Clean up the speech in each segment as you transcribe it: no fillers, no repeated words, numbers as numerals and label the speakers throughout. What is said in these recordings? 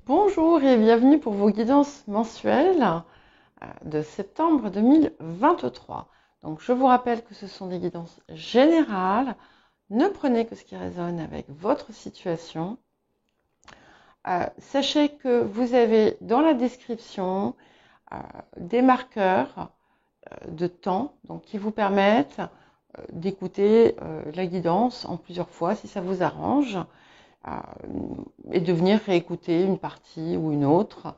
Speaker 1: Bonjour et bienvenue pour vos guidances mensuelles de septembre 2023. Donc je vous rappelle que ce sont des guidances générales. Ne prenez que ce qui résonne avec votre situation. Sachez que vous avez dans la description des marqueurs de temps donc, qui vous permettent d'écouter la guidance en plusieurs fois si ça vous arrange. Et de venir réécouter une partie ou une autre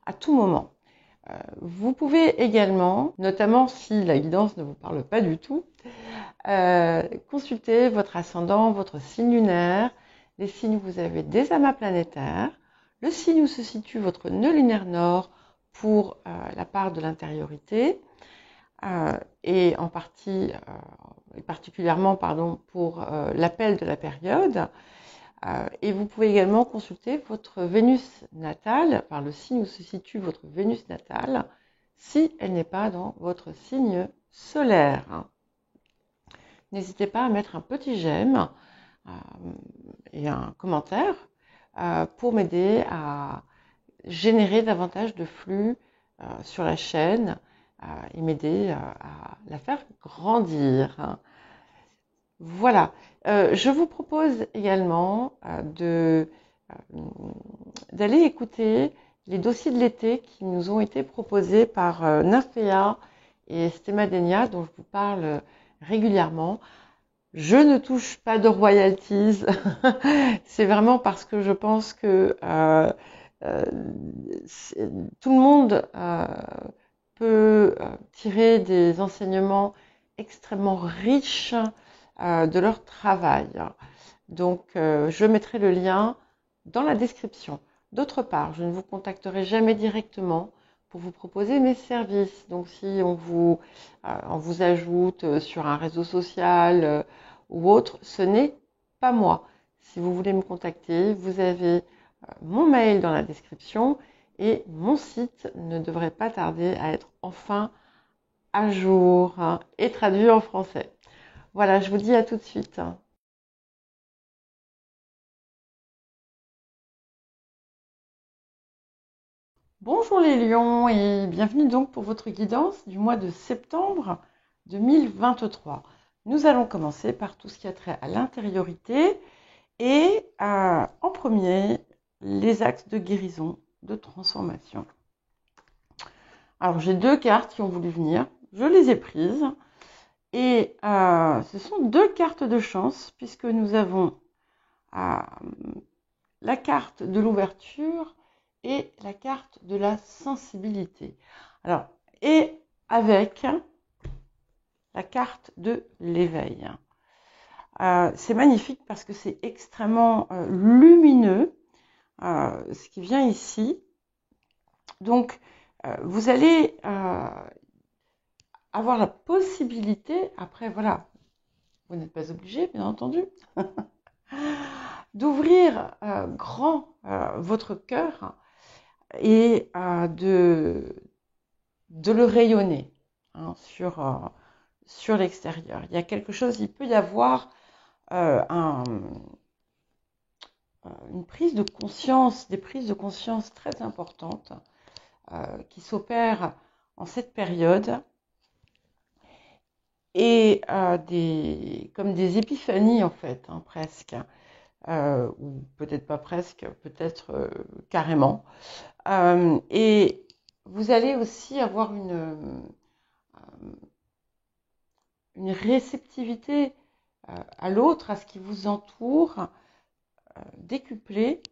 Speaker 1: à tout moment. Vous pouvez également, notamment si la guidance ne vous parle pas du tout, consulter votre ascendant, votre signe lunaire, les signes où vous avez des amas planétaires, le signe où se situe votre nœud lunaire nord pour la part de l'intériorité, et en partie, particulièrement pour l'appel de la période. Et vous pouvez également consulter votre Vénus natale, par le signe où se situe votre Vénus natale, si elle n'est pas dans votre signe solaire. N'hésitez pas à mettre un petit j'aime et un commentaire pour m'aider à générer davantage de flux sur la chaîne et m'aider à la faire grandir. Voilà, je vous propose également d'aller écouter les dossiers de l'été qui nous ont été proposés par Nymphéa et Stémadenia, dont je vous parle régulièrement. Je ne touche pas de royalties, c'est vraiment parce que je pense que tout le monde peut tirer des enseignements extrêmement riches de leur travail. Donc, je mettrai le lien dans la description. D'autre part, je ne vous contacterai jamais directement pour vous proposer mes services. Donc, si on vous ajoute sur un réseau social ou autre, ce n'est pas moi. Si vous voulez me contacter, vous avez mon mail dans la description et mon site ne devrait pas tarder à être enfin à jour et traduit en français. Voilà, je vous dis à tout de suite. Bonjour les lions et bienvenue donc pour votre guidance du mois de septembre 2023. Nous allons commencer par tout ce qui a trait à l'intériorité et en premier, les axes de guérison, de transformation. Alors j'ai deux cartes qui ont voulu venir, je les ai prises et ce sont deux cartes de chance puisque nous avons la carte de l'ouverture et la carte de la sensibilité. Alors, et avec la carte de l'éveil. C'est magnifique parce que c'est extrêmement lumineux, ce qui vient ici. Donc, vous allez avoir la possibilité, après voilà, vous n'êtes pas obligé, bien entendu, d'ouvrir grand votre cœur et de le rayonner sur l'extérieur. Il y a quelque chose, il peut y avoir une prise de conscience, des prises de conscience très importantes qui s'opèrent en cette période et comme des épiphanies en fait, presque, ou peut-être pas presque, peut-être carrément. Et vous allez aussi avoir une réceptivité à l'autre, à ce qui vous entoure, décuplée.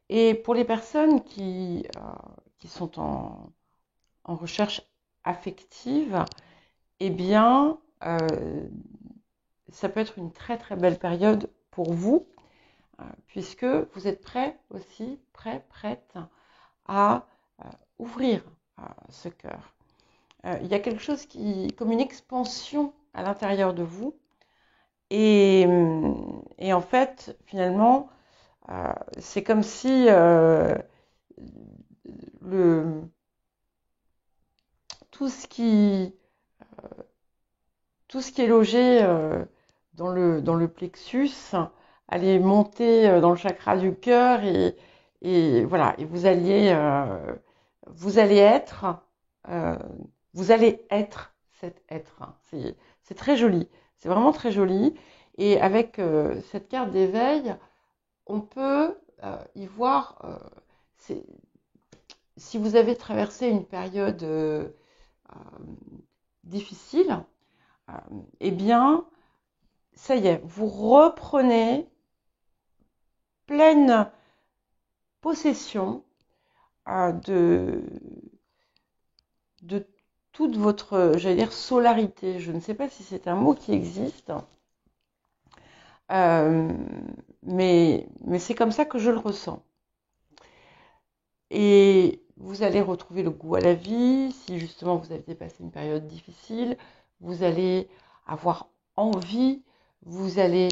Speaker 1: Et pour les personnes qui sont en recherche affective, eh bien, ça peut être une très très belle période pour vous, puisque vous êtes prêt aussi, prête à ouvrir ce cœur. Il y a quelque chose comme une expansion à l'intérieur de vous. Et en fait, finalement, c'est comme si tout ce qui est logé dans le plexus allait monter dans le chakra du cœur et et voilà, et vous allez être, euh, vous allez être cet être. C'est très joli, c'est vraiment très joli. Et avec cette carte d'éveil, on peut y voir, si vous avez traversé une période difficile, euh, eh bien, ça y est, vous reprenez pleine possession de toute votre, j'allais dire, solarité. Je ne sais pas si c'est un mot qui existe, euh, mais c'est comme ça que je le ressens. Et vous allez retrouver le goût à la vie. Si justement vous avez passé une période difficile, vous allez avoir envie, vous allez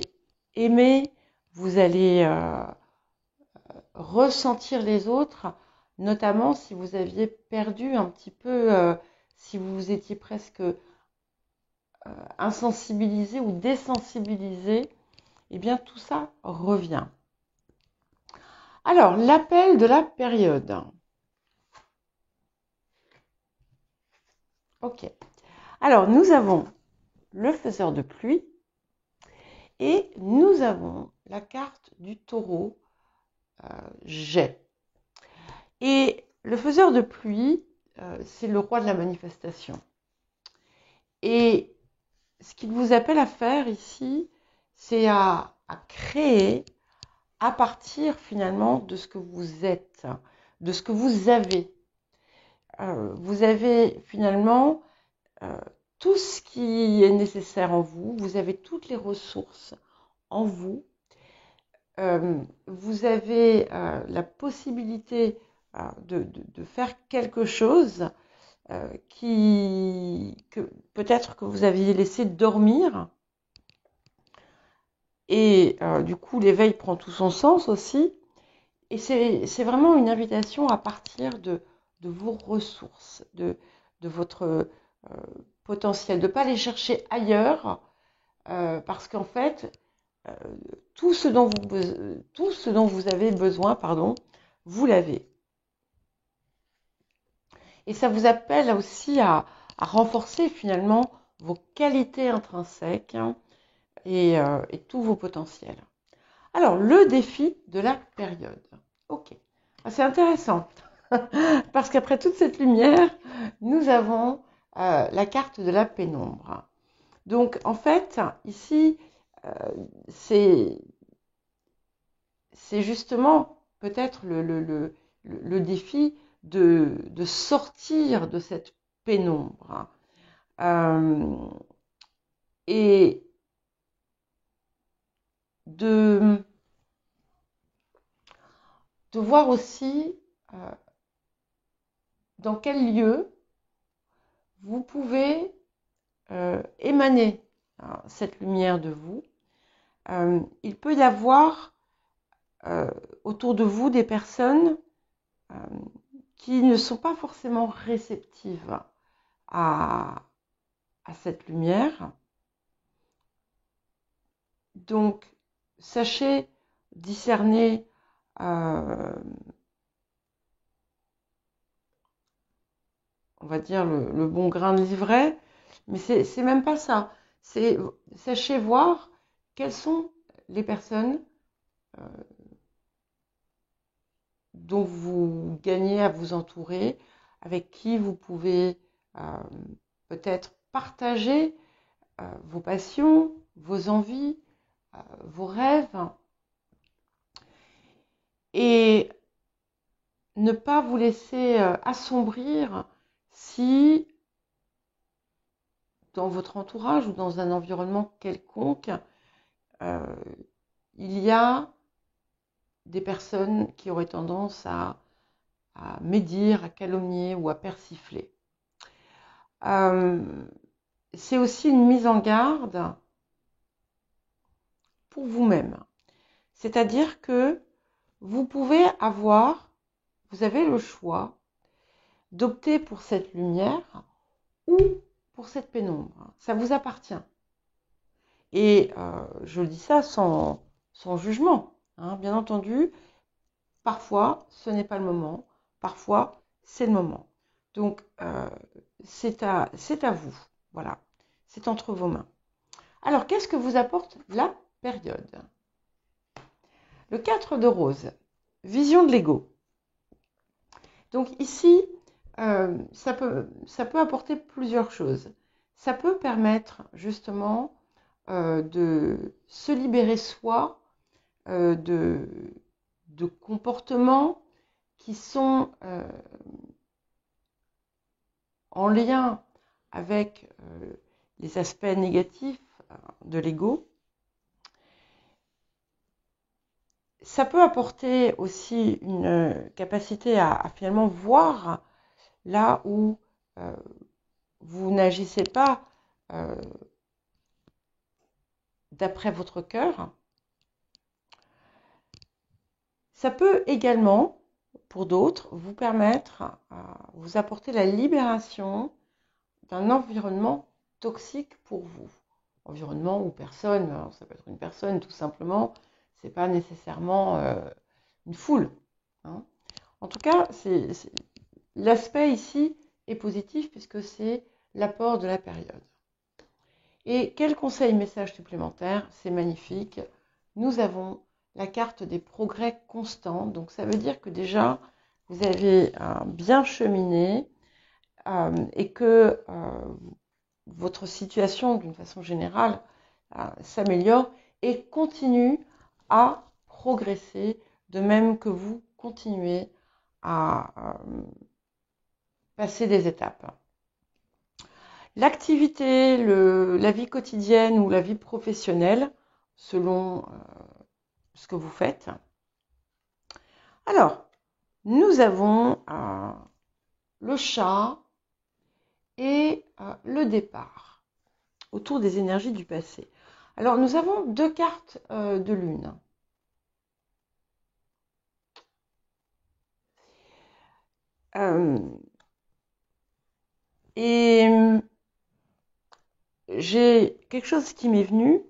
Speaker 1: aimer, vous allez ressentir les autres, notamment si vous aviez perdu un petit peu, si vous étiez presque insensibilisé ou désensibilisé, eh bien tout ça revient. Alors, l'appel de la période. Ok. Alors, nous avons le faiseur de pluie et nous avons la carte du taureau jet. Et le faiseur de pluie, c'est le roi de la manifestation. Et ce qu'il vous appelle à faire ici, c'est à créer à partir finalement de ce que vous êtes, de ce que vous avez. Vous avez finalement tout ce qui est nécessaire en vous, vous avez toutes les ressources en vous, vous avez la possibilité de faire quelque chose que peut-être que vous aviez laissé dormir. Et du coup, l'éveil prend tout son sens aussi. Et c'est vraiment une invitation à partir de vos ressources, de votre potentiel, de ne pas les chercher ailleurs, parce qu'en fait, euh, tout ce dont vous avez besoin, pardon, vous l'avez. Et ça vous appelle aussi à renforcer finalement vos qualités intrinsèques, hein, et tous vos potentiels. Alors, le défi de la période. Ok, c'est intéressant, parce qu'après toute cette lumière, nous avons la carte de la pénombre. Donc, en fait, ici, euh, c'est justement peut-être le défi de sortir de cette pénombre. Et de voir aussi dans quel lieu vous pouvez émaner cette lumière de vous. Il peut y avoir autour de vous des personnes qui ne sont pas forcément réceptives à cette lumière. Donc, sachez discerner on va dire le bon grain de livret, mais c'est même pas ça. C'est sachez voir quelles sont les personnes dont vous gagnez à vous entourer, avec qui vous pouvez peut-être partager vos passions, vos envies, vos rêves, et ne pas vous laisser assombrir si dans votre entourage ou dans un environnement quelconque, il y a des personnes qui auraient tendance à médire, à calomnier ou à persifler. C'est aussi une mise en garde pour vous-même. C'est-à-dire que vous avez le choix d'opter pour cette lumière ou pour cette pénombre. Ça vous appartient. Et je dis ça sans jugement, hein, bien entendu, Parfois, ce n'est pas le moment. Parfois, c'est le moment. Donc, c'est à vous. Voilà, c'est entre vos mains. Alors, qu'est-ce que vous apporte la période? Le 4 de rose, vision de l'ego. Donc ici, ça peut apporter plusieurs choses. Ça peut permettre justement de se libérer soi de comportements qui sont en lien avec les aspects négatifs de l'ego. Ça peut apporter aussi une capacité à finalement voir là où vous n'agissez pas d'après votre cœur. Ça peut également, pour d'autres, vous permettre, vous apporter la libération d'un environnement toxique pour vous. Environnement ou personne, alors ça peut être une personne tout simplement, c'est pas nécessairement une foule. Hein. En tout cas, l'aspect ici est positif puisque c'est l'apport de la période. Et quel conseil, message supplémentaire? C'est magnifique. Nous avons la carte des progrès constants. Donc ça veut dire que déjà, vous avez bien cheminé et que votre situation, d'une façon générale, s'améliore et continue à progresser, de même que vous continuez à passer des étapes. L'activité, la vie quotidienne ou la vie professionnelle, selon ce que vous faites. Alors, nous avons le chat et le départ autour des énergies du passé. Alors, nous avons deux cartes de lune. Et j'ai quelque chose qui m'est venu.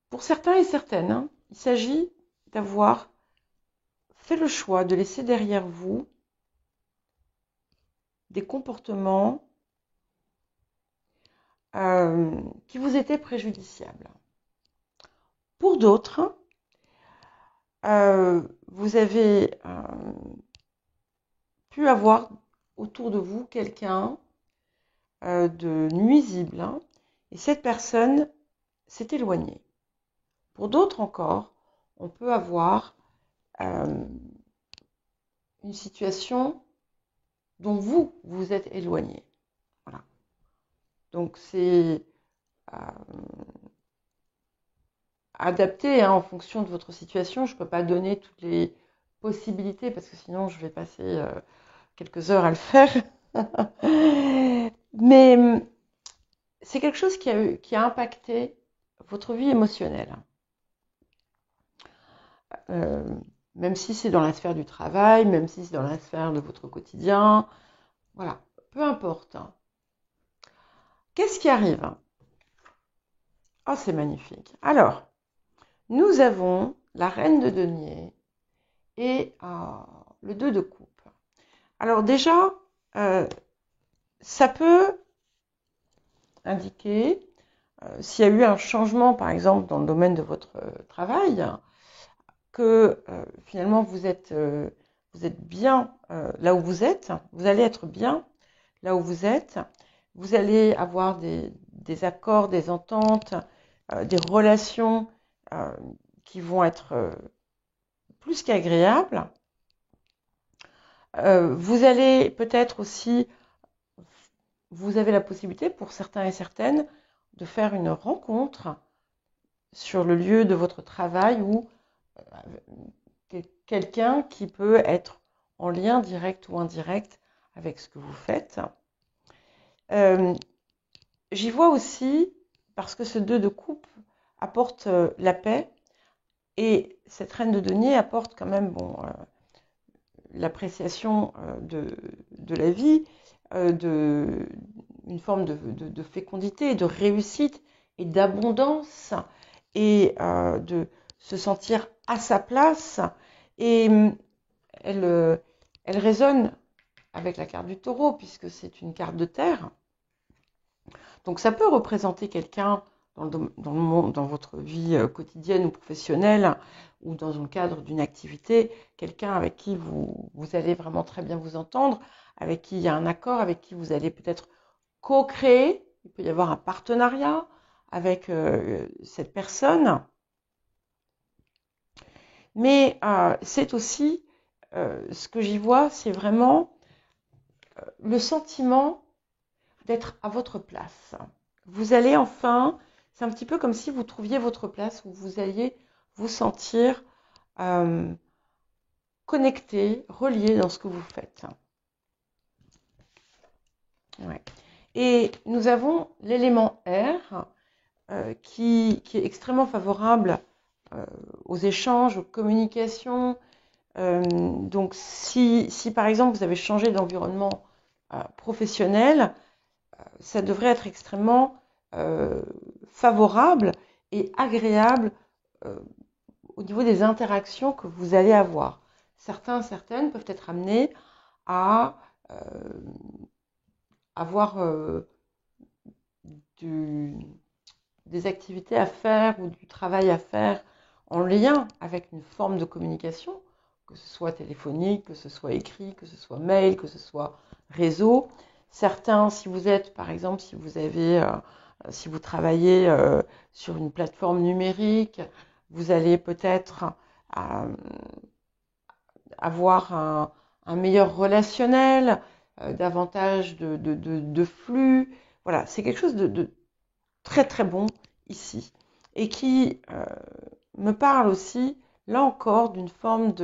Speaker 1: Pour certains et certaines, hein, il s'agit d'avoir fait le choix de laisser derrière vous des comportements qui vous étaient préjudiciables. Pour d'autres, vous avez pu avoir autour de vous quelqu'un de nuisible, hein, et cette personne s'est éloignée. Pour d'autres encore, on peut avoir une situation dont vous vous êtes éloigné. Voilà. Donc c'est adapté hein, en fonction de votre situation. Je ne peux pas donner toutes les possibilités parce que sinon je vais passer quelques heures à le faire. Mais c'est quelque chose qui a impacté votre vie émotionnelle. Même si c'est dans la sphère du travail, même si c'est dans la sphère de votre quotidien. Voilà, peu importe. Qu'est-ce qui arrive? Oh, c'est magnifique. Alors, nous avons la reine de denier et le 2 de coupe. Alors déjà, ça peut indiquer s'il y a eu un changement, par exemple, dans le domaine de votre travail, que finalement vous êtes bien là où vous êtes, vous allez être bien là où vous êtes, vous allez avoir des accords, des ententes, des relations qui vont être plus qu'agréables. Vous allez peut-être aussi, vous avez la possibilité pour certains et certaines de faire une rencontre sur le lieu de votre travail ou quelqu'un qui peut être en lien direct ou indirect avec ce que vous faites. J'y vois aussi, parce que ce 2 de coupe apporte la paix, et cette reine de denier apporte quand même l'appréciation de la vie, une forme de fécondité, de réussite et d'abondance, et se sentir à sa place et elle résonne avec la carte du taureau puisque c'est une carte de terre. Donc ça peut représenter quelqu'un dans votre vie quotidienne ou professionnelle ou dans le cadre d'une activité, quelqu'un avec qui vous allez vraiment très bien vous entendre, avec qui il y a un accord, avec qui vous allez peut-être co-créer, il peut y avoir un partenariat avec cette personne. Mais c'est aussi, ce que j'y vois, c'est vraiment le sentiment d'être à votre place. Vous allez enfin, c'est un petit peu comme si vous trouviez votre place où vous alliez vous sentir connecté, relié dans ce que vous faites. Ouais. Et nous avons l'élément R qui est extrêmement favorable aux échanges, aux communications. Donc si par exemple vous avez changé d'environnement professionnel, ça devrait être extrêmement favorable et agréable au niveau des interactions que vous allez avoir. Certaines peuvent être amenées à avoir des activités à faire ou du travail à faire en lien avec une forme de communication, que ce soit téléphonique, que ce soit écrit, que ce soit mail, que ce soit réseau. Certains, si vous êtes, par exemple, si vous travaillez sur une plateforme numérique, vous allez peut-être avoir un meilleur relationnel, davantage de flux. Voilà, c'est quelque chose de très très bon ici et qui me parle aussi, là encore, d'une forme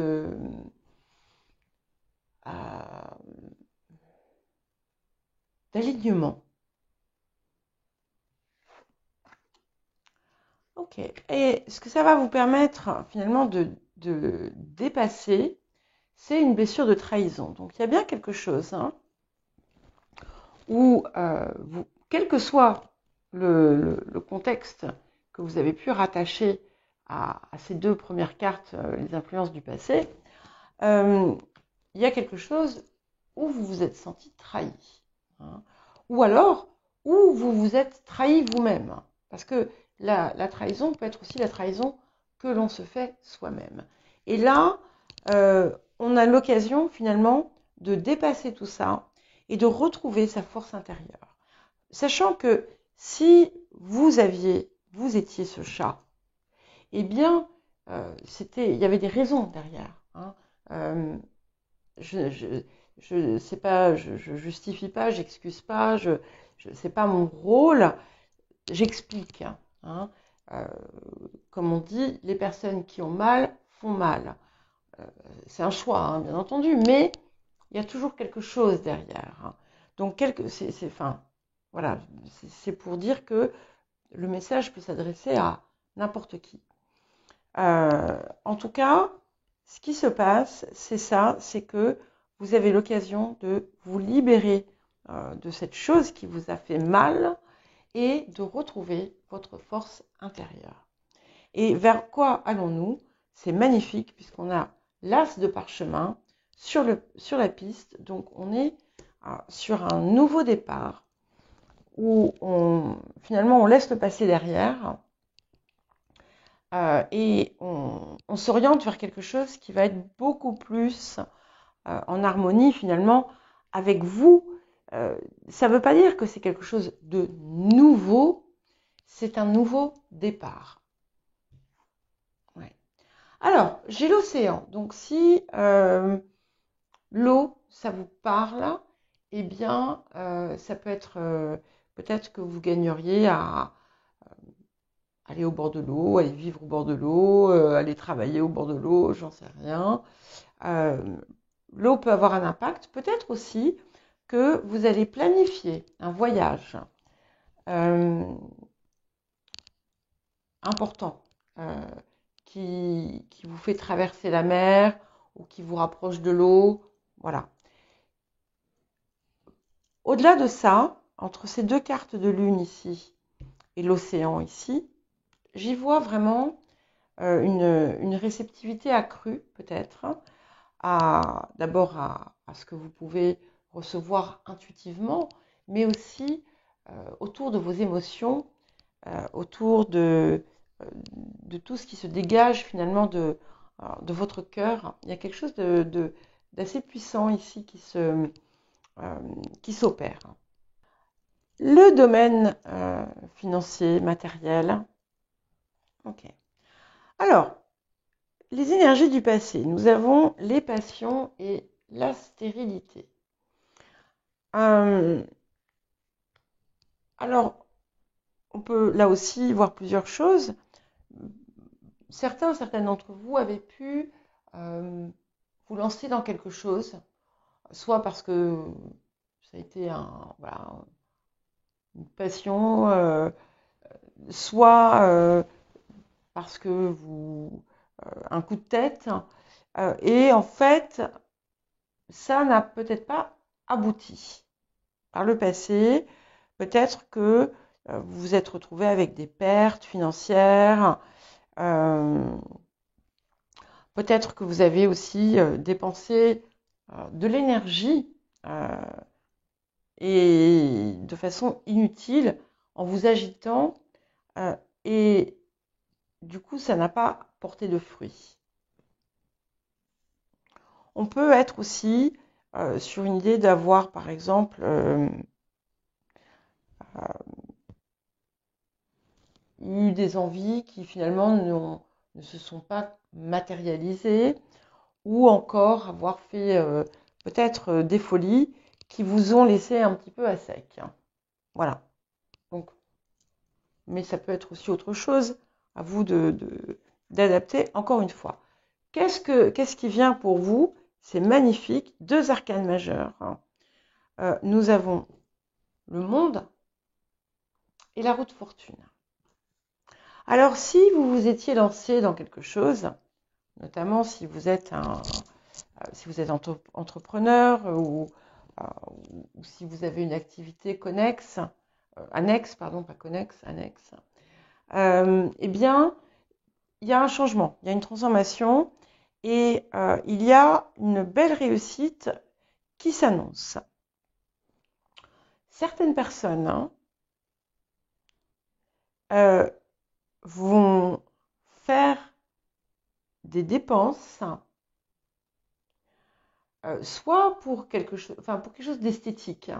Speaker 1: d'alignement. Ok, et ce que ça va vous permettre finalement de dépasser, c'est une blessure de trahison. Donc il y a bien quelque chose où, quel que soit le contexte que vous avez pu rattacher à ces deux premières cartes, les influences du passé, il y a quelque chose où vous vous êtes senti trahi. Ou alors, où vous vous êtes trahi vous-même. Parce que la trahison peut être aussi la trahison que l'on se fait soi-même. Et là, on a l'occasion finalement de dépasser tout ça et de retrouver sa force intérieure. Sachant que si vous étiez ce chat, eh bien, il y avait des raisons derrière. Je sais pas, je justifie pas, j'excuse pas, c'est pas mon rôle, j'explique. Comme on dit, les personnes qui ont mal font mal. C'est un choix, bien entendu, mais il y a toujours quelque chose derrière. Donc, voilà, c'est pour dire que le message peut s'adresser à n'importe qui. En tout cas, ce qui se passe, c'est ça, c'est que vous avez l'occasion de vous libérer de cette chose qui vous a fait mal et de retrouver votre force intérieure. Et vers quoi allons-nous? C'est magnifique puisqu'on a l'as de parchemin sur la piste. Donc on est sur un nouveau départ où finalement on laisse le passé derrière et on s'oriente vers quelque chose qui va être beaucoup plus en harmonie finalement avec vous. Ça ne veut pas dire que c'est quelque chose de nouveau, c'est un nouveau départ. Ouais. Alors, j'ai l'océan. Donc, si l'eau, ça vous parle, eh bien, ça peut être peut-être que vous gagneriez à aller au bord de l'eau, aller vivre au bord de l'eau, aller travailler au bord de l'eau, j'en sais rien. L'eau peut avoir un impact. Peut-être aussi que vous allez planifier un voyage important qui vous fait traverser la mer ou qui vous rapproche de l'eau. Voilà. Au-delà de ça, entre ces deux cartes de lune ici et l'océan ici, j'y vois vraiment une réceptivité accrue peut-être, d'abord à ce que vous pouvez recevoir intuitivement, mais aussi autour de vos émotions, autour de tout ce qui se dégage finalement de votre cœur. Il y a quelque chose d'assez puissant ici qui s'opère. Le domaine financier, matériel. Ok. Alors, les énergies du passé. Nous avons les passions et la stérilité. Alors, on peut là aussi voir plusieurs choses. Certaines d'entre vous avaient pu vous lancer dans quelque chose, soit parce que ça a été voilà, une passion, soit parce que un coup de tête. Et en fait, ça n'a peut-être pas abouti. Par le passé, peut-être que vous vous êtes retrouvé avec des pertes financières. Peut-être que vous avez aussi dépensé de l'énergie et de façon inutile en vous agitant et du coup ça n'a pas porté de fruits. On peut être aussi sur une idée d'avoir par exemple eu des envies qui finalement ne se sont pas matérialisées ou encore avoir fait peut-être des folies qui vous ont laissé un petit peu à sec. Voilà. Donc, mais ça peut être aussi autre chose, à vous d'adapter encore une fois. Qu'est-ce qui vient pour vous? C'est magnifique, 2 arcanes majeurs. Nous avons le monde et la roue de fortune. Alors, si vous vous étiez lancé dans quelque chose, notamment si vous êtes entrepreneur ou si vous avez une activité annexe, eh bien, il y a un changement, il y a une transformation et il y a une belle réussite qui s'annonce. Certaines personnes vont faire des dépenses soit pour quelque chose d'esthétique.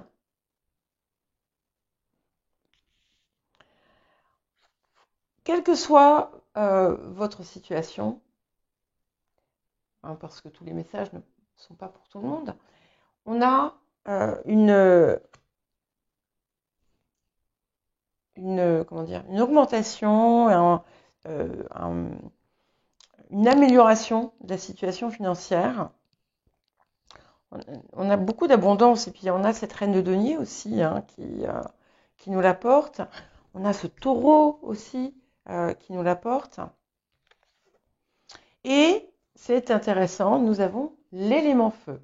Speaker 1: Quelle que soit votre situation, parce que tous les messages ne sont pas pour tout le monde, on a une augmentation, une amélioration de la situation financière. On a beaucoup d'abondance et puis on a cette reine de denier aussi qui nous l'apporte. On a ce taureau aussi qui nous l'apporte. Et c'est intéressant, nous avons l'élément feu.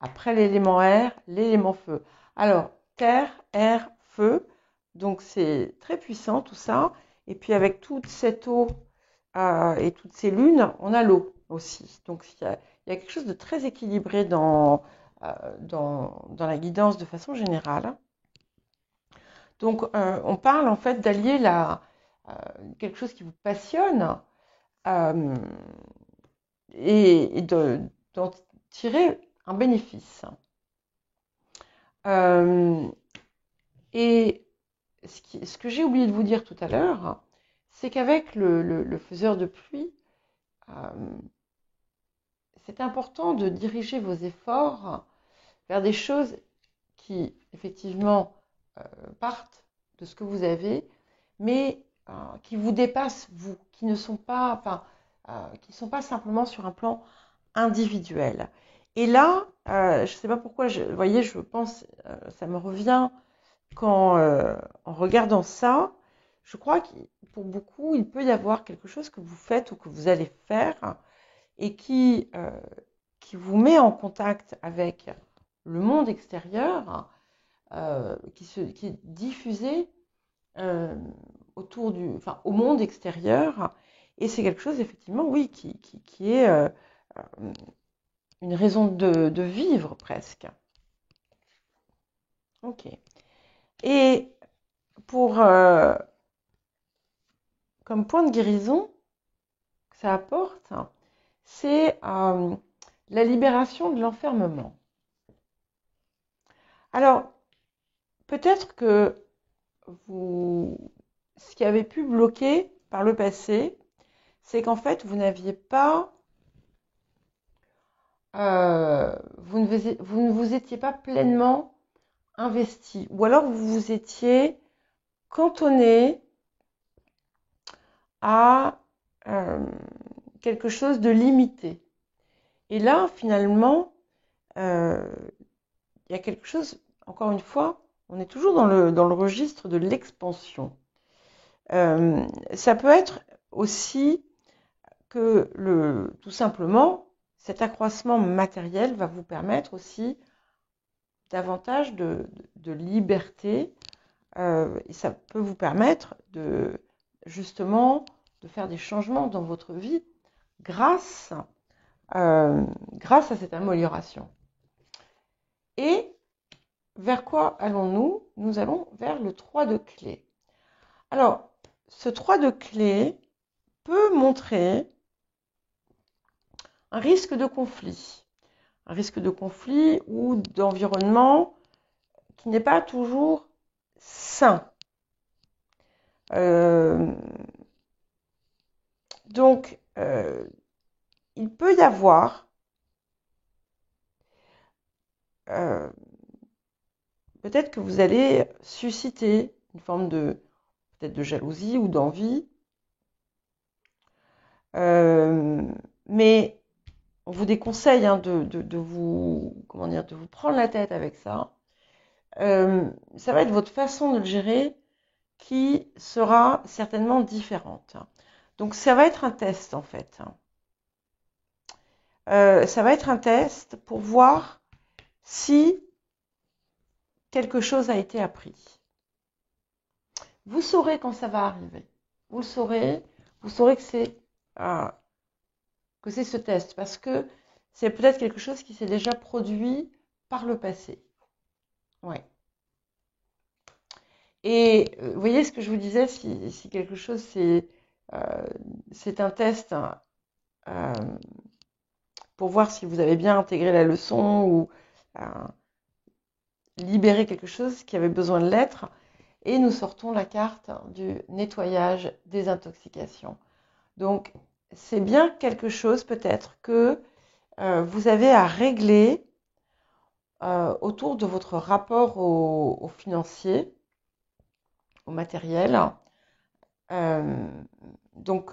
Speaker 1: Après l'élément air, l'élément feu. Alors, terre, air, feu. Donc, c'est très puissant tout ça. Et puis, avec toute cette eau et toutes ces lunes, on a l'eau aussi. Donc, il y a quelque chose de très équilibré dans la guidance de façon générale. Donc, on parle en fait d'allier quelque chose qui vous passionne et d'en tirer un bénéfice. Et ce que j'ai oublié de vous dire tout à l'heure, c'est qu'avec le faiseur de pluie, c'est important de diriger vos efforts vers des choses qui, effectivement, partent de ce que vous avez, mais qui vous dépassent, vous, qui ne sont pas, qui sont pas simplement sur un plan individuel. Et là, je ne sais pas pourquoi, vous voyez, je pense, ça me revient quand, en regardant ça, je crois que pour beaucoup, il peut y avoir quelque chose que vous faites ou que vous allez faire et qui vous met en contact avec le monde extérieur, qui est diffusé au monde extérieur Et c'est quelque chose, effectivement, oui, qui est une raison de vivre presque. Ok. Et pour, comme point de guérison que ça apporte, c'est la libération de l'enfermement. Alors, peut-être que ce qui avait pu bloquer par le passé, c'est qu'en fait, vous n'aviez pas, vous ne vous étiez pas pleinement investi, ou alors vous vous étiez cantonné à quelque chose de limité. Et là, finalement, il y a quelque chose, encore une fois, on est toujours dans le registre de l'expansion. Ça peut être aussi que tout simplement, cet accroissement matériel va vous permettre aussi davantage de liberté, et ça peut vous permettre justement de faire des changements dans votre vie grâce à cette amélioration. Et vers quoi allons-nous? Nous allons vers le 3 de clé. Alors, ce 3 de clé peut montrer un risque de conflit. Un risque de conflit ou d'environnement qui n'est pas toujours sain. Donc, il peut y avoir peut-être que vous allez susciter une forme peut-être de jalousie ou d'envie, mais on vous déconseille de vous prendre la tête avec ça. Ça va être votre façon de le gérer qui sera certainement différente. Donc ça va être un test en fait. Ça va être un test pour voir si quelque chose a été appris. Vous saurez quand ça va arriver. Vous saurez que c'est ce test, parce que c'est peut-être quelque chose qui s'est déjà produit par le passé. Ouais. Et vous voyez ce que je vous disais, si quelque chose c'est un test pour voir si vous avez bien intégré la leçon ou libérer quelque chose qui avait besoin de l'être. Et nous sortons la carte du nettoyage des intoxications. Donc, c'est bien quelque chose peut-être que vous avez à régler autour de votre rapport au financier, au matériel. Donc,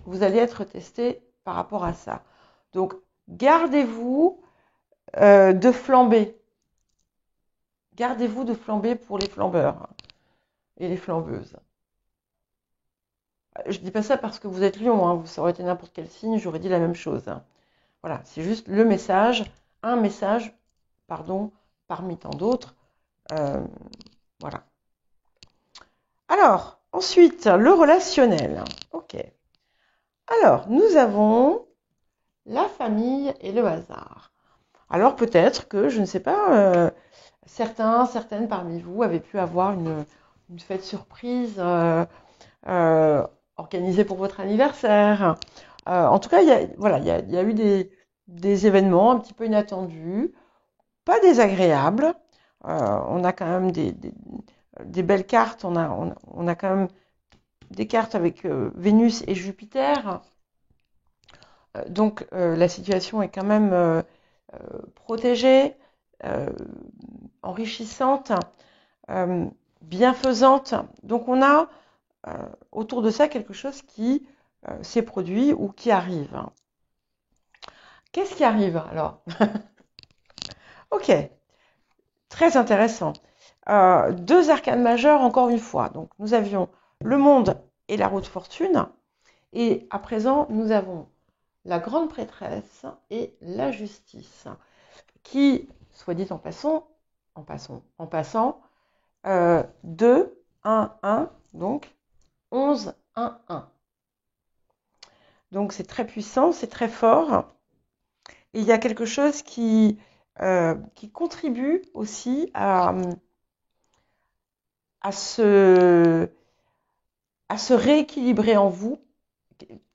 Speaker 1: vous allez être testé par rapport à ça. Donc, gardez-vous de flamber. Gardez-vous de flamber pour les flambeurs et les flambeuses. Je ne dis pas ça parce que vous êtes lion, hein. Ça aurait été n'importe quel signe, j'aurais dit la même chose. Voilà, c'est juste un message, parmi tant d'autres. Voilà. Alors, ensuite, le relationnel. Ok. Alors, nous avons la famille et le hasard. Alors, peut-être que, je ne sais pas, certaines parmi vous avaient pu avoir une fête surprise organisée pour votre anniversaire. En tout cas, il y a eu des événements un petit peu inattendus, pas désagréables. On a quand même des belles cartes. On a quand même des cartes avec Vénus et Jupiter. Donc, la situation est quand même protégée, enrichissante, bienfaisante. Donc, on a autour de ça quelque chose qui s'est produit ou qui arrive. Qu'est-ce qui arrive alors? Ok, très intéressant. 2 arcanes majeures encore une fois. Donc nous avions le monde et la roue de fortune. Et à présent, nous avons la grande prêtresse et la justice. Qui, soit dit en passant, 2, 1, 1, donc 11, 1, 1. Donc c'est très puissant, c'est très fort. Et il y a quelque chose qui contribue aussi à se, à se rééquilibrer en vous.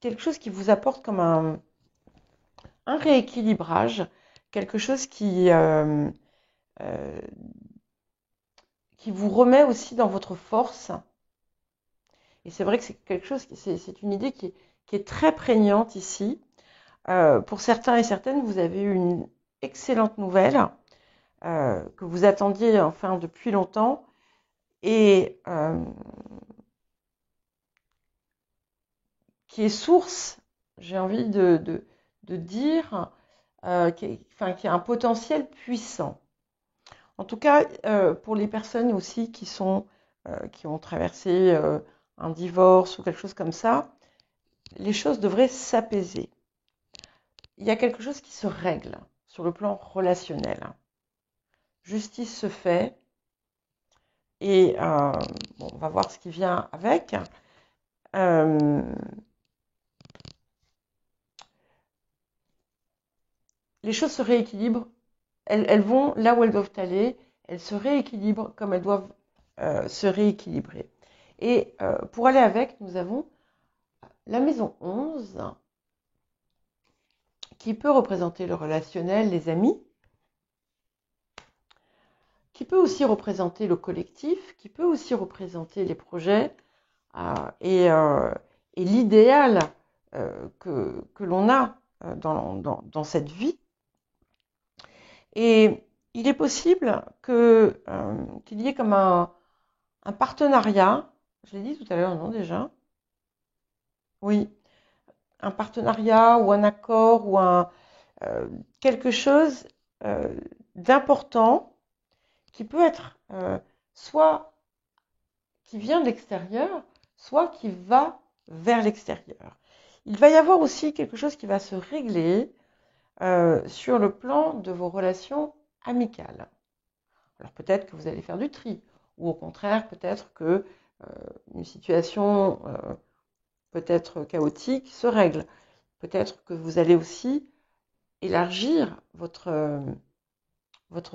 Speaker 1: Quelque chose qui vous apporte comme un rééquilibrage, quelque chose euh, qui vous remet aussi dans votre force. Et c'est vrai que c'est quelque chose, c'est une idée qui est très prégnante ici. Pour certains et certaines, vous avez eu une excellente nouvelle que vous attendiez enfin depuis longtemps et qui est source, j'ai envie de dire, qui a un potentiel puissant. En tout cas, pour les personnes aussi qui ont traversé un divorce ou quelque chose comme ça, les choses devraient s'apaiser. Il y a quelque chose qui se règle sur le plan relationnel. Justice se fait et bon, on va voir ce qui vient avec. Les choses se rééquilibrent, elles vont là où elles doivent aller, elles se rééquilibrent comme elles doivent se rééquilibrer. Et pour aller avec, nous avons la maison 11 qui peut représenter le relationnel, les amis, qui peut aussi représenter le collectif, qui peut aussi représenter les projets et l'idéal que l'on a dans cette vie. Et il est possible qu'il y ait comme un partenariat, je l'ai dit tout à l'heure, non déjà? Oui, un partenariat ou un accord ou quelque chose d'important qui peut être soit qui vient de l'extérieur, soit qui va vers l'extérieur. Il va y avoir aussi quelque chose qui va se régler sur le plan de vos relations amicales. Alors peut-être que vous allez faire du tri, ou au contraire, peut-être que une situation peut-être chaotique se règle. Peut-être que vous allez aussi élargir votre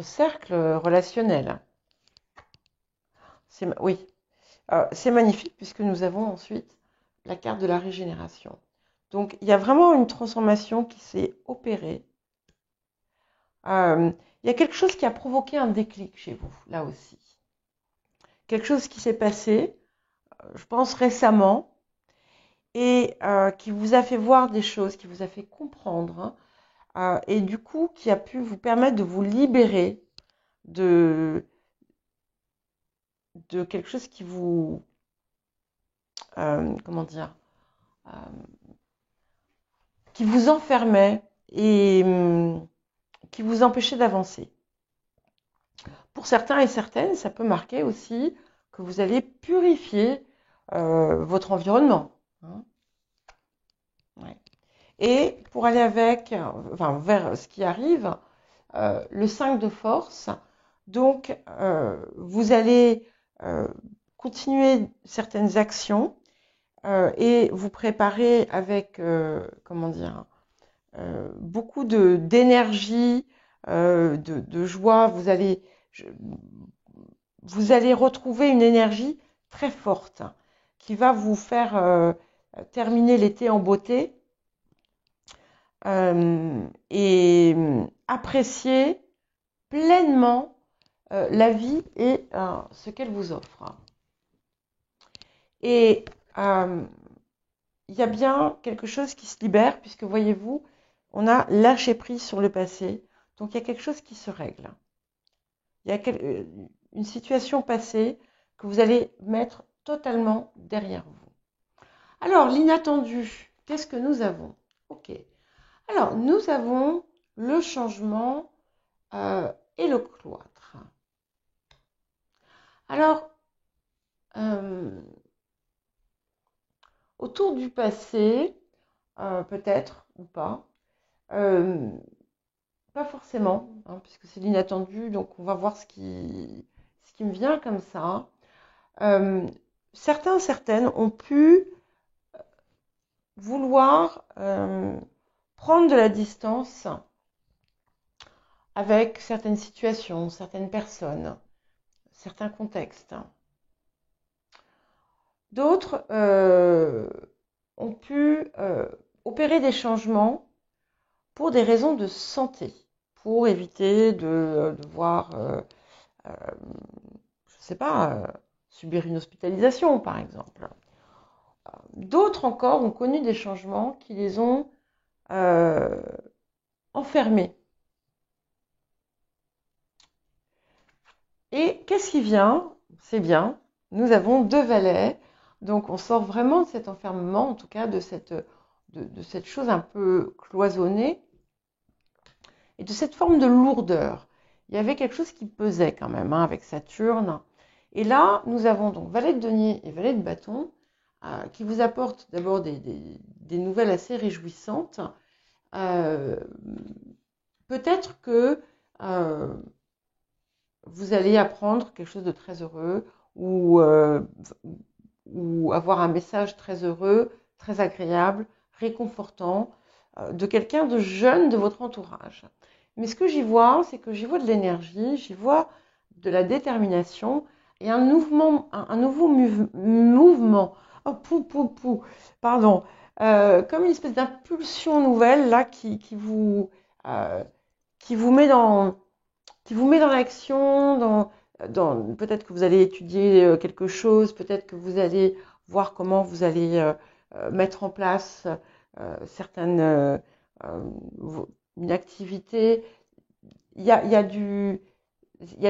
Speaker 1: cercle relationnel. Oui, c'est magnifique puisque nous avons ensuite la carte de la régénération. Donc il y a vraiment une transformation qui s'est opérée. Il y a quelque chose qui a provoqué un déclic chez vous, là aussi. Quelque chose qui s'est passé, je pense récemment, et qui vous a fait voir des choses, qui vous a fait comprendre, et du coup qui a pu vous permettre de vous libérer de quelque chose qui vous, comment dire, euh, qui vous enfermait et qui vous empêchait d'avancer. Pour certains et certaines, ça peut marquer aussi que vous allez purifier votre environnement. Hein. Ouais. Et pour aller vers ce qui arrive, le 5 de force, donc vous allez continuer certaines actions et vous préparer avec, beaucoup d'énergie, de joie. Vous allez retrouver une énergie très forte qui va vous faire terminer l'été en beauté et apprécier pleinement la vie et ce qu'elle vous offre. Et il y a bien quelque chose qui se libère, puisque voyez-vous, on a lâché prise sur le passé, donc il y a quelque chose qui se règle. Il y a une situation passée que vous allez mettre totalement derrière vous. Alors, l'inattendu, qu'est-ce que nous avons? Ok. Alors, nous avons le changement et le cloître. Alors, autour du passé, peut-être ou pas, pas forcément, hein, puisque c'est l'inattendu, donc on va voir ce qui me vient comme ça. Certains, certaines ont pu vouloir prendre de la distance avec certaines situations, certaines personnes, certains contextes. D'autres ont pu opérer des changements pour des raisons de santé, pour éviter de devoir, je ne sais pas, subir une hospitalisation par exemple. D'autres encore ont connu des changements qui les ont enfermés. Et qu'est-ce qui vient? C'est bien, nous avons 2 valets, donc on sort vraiment de cet enfermement, en tout cas de cette chose un peu cloisonnée, et de cette forme de lourdeur. Il y avait quelque chose qui pesait quand même avec Saturne. Et là, nous avons donc valet de denier et valet de bâton, qui vous apportent d'abord des nouvelles assez réjouissantes. Peut-être que vous allez apprendre quelque chose de très heureux ou avoir un message très heureux, très agréable, réconfortant de quelqu'un de jeune de votre entourage. Mais ce que j'y vois, c'est que j'y vois de l'énergie, j'y vois de la détermination et un nouveau mouvement. Oh, pardon. Comme une espèce d'impulsion nouvelle là qui vous met dans l'action, peut-être que vous allez étudier quelque chose, peut-être que vous allez voir comment vous allez mettre en place une activité. Il y a de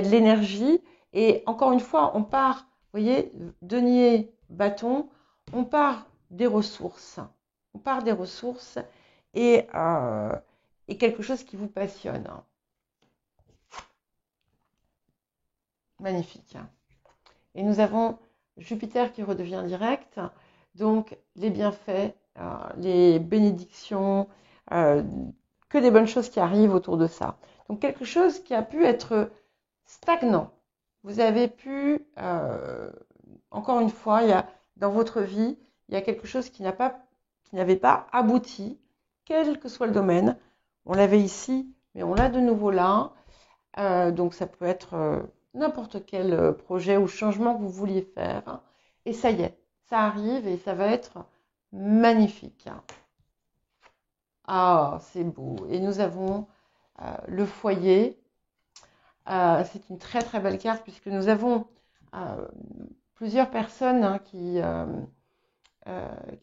Speaker 1: l'énergie et encore une fois, on part, vous voyez, denier, bâton, on part des ressources. On part des ressources et quelque chose qui vous passionne. Magnifique. Et nous avons Jupiter qui redevient direct, donc les bienfaits, les bénédictions, que des bonnes choses qui arrivent autour de ça. Donc quelque chose qui a pu être stagnant. Vous avez pu, encore une fois, dans votre vie, il y a quelque chose qui n'avait pas abouti, quel que soit le domaine. On l'avait ici, mais on l'a de nouveau là. Donc ça peut être n'importe quel projet ou changement que vous vouliez faire. Et ça y est, ça arrive et ça va être magnifique. Ah, c'est beau. Et nous avons le foyer. C'est une très très belle carte puisque nous avons plusieurs personnes qui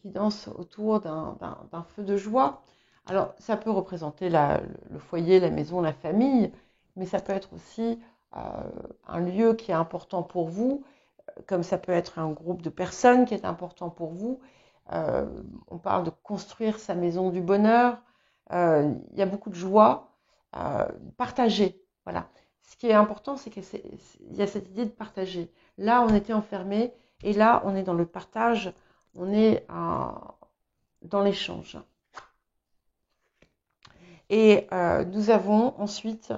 Speaker 1: dansent autour d'un feu de joie. Alors, ça peut représenter le foyer, la maison, la famille, mais ça peut être aussi un lieu qui est important pour vous, comme ça peut être un groupe de personnes qui est important pour vous. On parle de construire sa maison du bonheur. Il y a beaucoup de joie. Partager, voilà. Ce qui est important, c'est qu'il y a cette idée de partager. Là, on était enfermés, et là, on est dans le partage, on est dans l'échange. Et nous avons ensuite,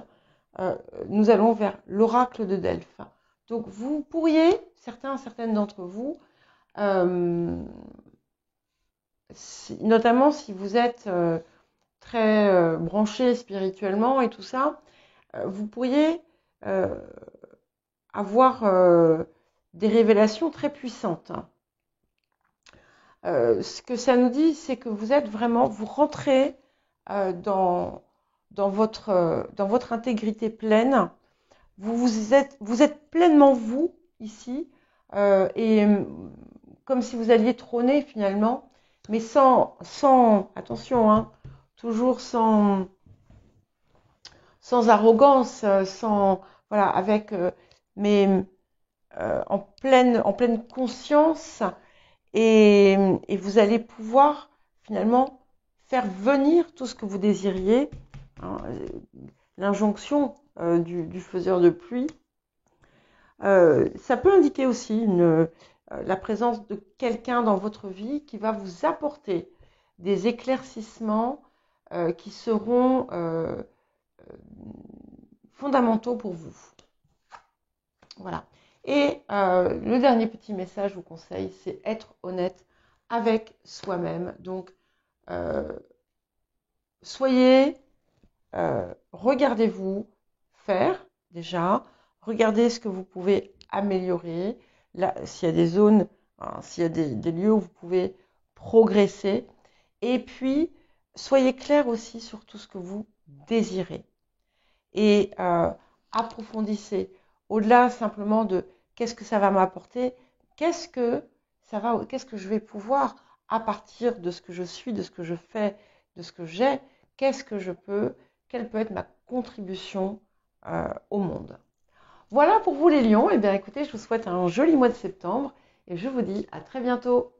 Speaker 1: nous allons vers l'oracle de Delphes. Donc vous pourriez, certaines d'entre vous, notamment si vous êtes très branché spirituellement et tout ça, vous pourriez avoir des révélations très puissantes. Ce que ça nous dit, c'est que vous rentrez dans votre intégrité pleine. Vous êtes pleinement vous ici, et comme si vous alliez trôner finalement, mais sans attention, hein, toujours sans arrogance, voilà, mais en pleine conscience, et vous allez pouvoir finalement faire venir tout ce que vous désiriez, hein, l'injonction du faiseur de pluie. Ça peut indiquer aussi la présence de quelqu'un dans votre vie qui va vous apporter des éclaircissements qui seront fondamentaux pour vous. Voilà. Et le dernier petit message, je vous conseille, c'est être honnête avec soi-même. Donc, regardez-vous faire déjà, regardez ce que vous pouvez améliorer, là, s'il y a des zones, hein, s'il y a des lieux où vous pouvez progresser, et puis soyez clair aussi sur tout ce que vous désirez. Et approfondissez, au-delà simplement de qu'est-ce que ça va m'apporter, qu'est-ce que je vais pouvoir, à partir de ce que je suis, de ce que je fais, de ce que j'ai, quelle peut être ma contribution au monde. Voilà pour vous les lions. Et bien écoutez, je vous souhaite un joli mois de septembre et je vous dis à très bientôt.